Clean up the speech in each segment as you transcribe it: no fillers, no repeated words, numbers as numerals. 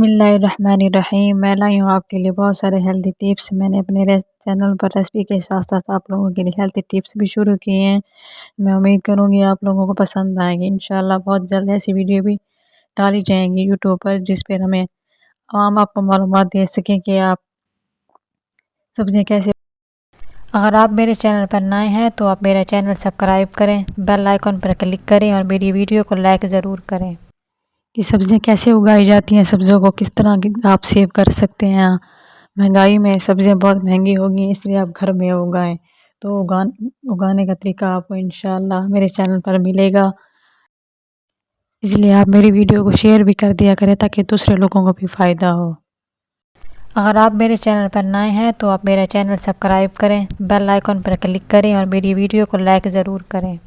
बिस्मिल्लाहिर्रहमानिर्रहीम। मैं लाई हूँ आपके लिए बहुत सारे हेल्दी टिप्स। मैंने अपने चैनल पर रेसिपी के साथ साथ आप लोगों के लिए हेल्दी टिप्स भी शुरू किए हैं। मैं उम्मीद करूँगी आप लोगों को पसंद आएंगे। इंशाल्लाह बहुत जल्द ऐसी वीडियो भी डाली जाएंगी यूट्यूब पर, जिस पर हमें आम आपको मालूमात दे सकें कि आप सब्जियाँ कैसे। अगर आप मेरे चैनल पर नए हैं तो आप मेरा चैनल सब्सक्राइब करें, बेल आइकन पर क्लिक करें और मेरी वीडियो को लाइक ज़रूर करें। कि सब्जियां कैसे उगाई जाती हैं, सब्जियों को किस तरह की आप सेव कर सकते हैं। महंगाई में सब्जियां बहुत महंगी होगी, इसलिए आप घर में उगाएं। तो उगाने का तरीका आपको इंशाल्लाह मेरे चैनल पर मिलेगा, इसलिए आप मेरी वीडियो को शेयर भी कर दिया करें ताकि दूसरे लोगों को भी फ़ायदा हो। अगर आप मेरे चैनल पर नए हैं तो आप मेरा चैनल सब्सक्राइब करें, बेल आइकन पर क्लिक करें और मेरी वीडियो को लाइक ज़रूर करें।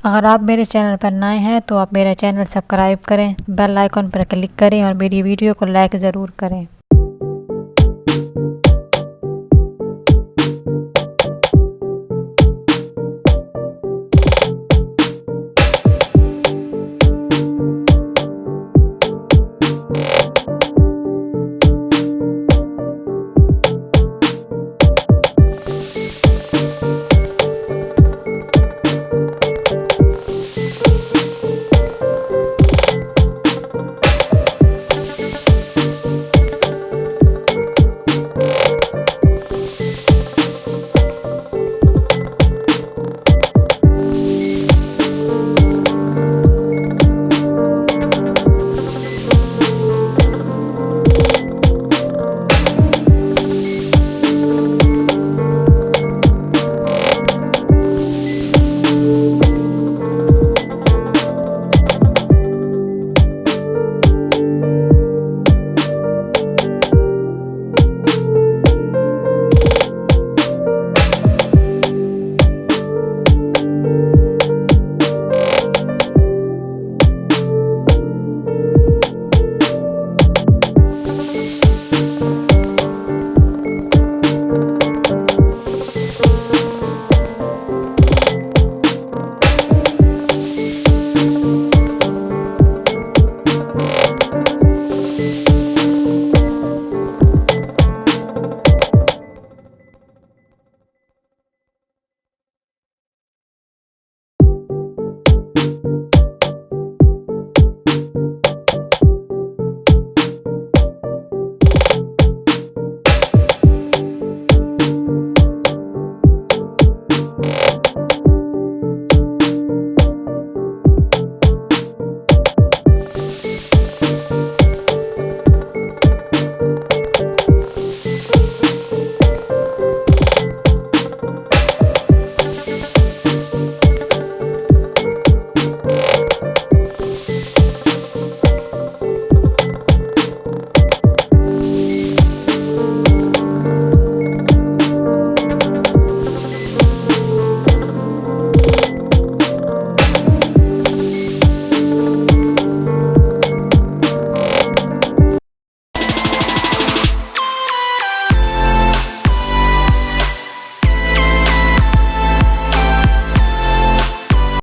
अगर आप मेरे चैनल पर नए हैं तो आप मेरा चैनल सब्सक्राइब करें, बेल आइकन पर क्लिक करें और मेरी वीडियो को लाइक ज़रूर करें।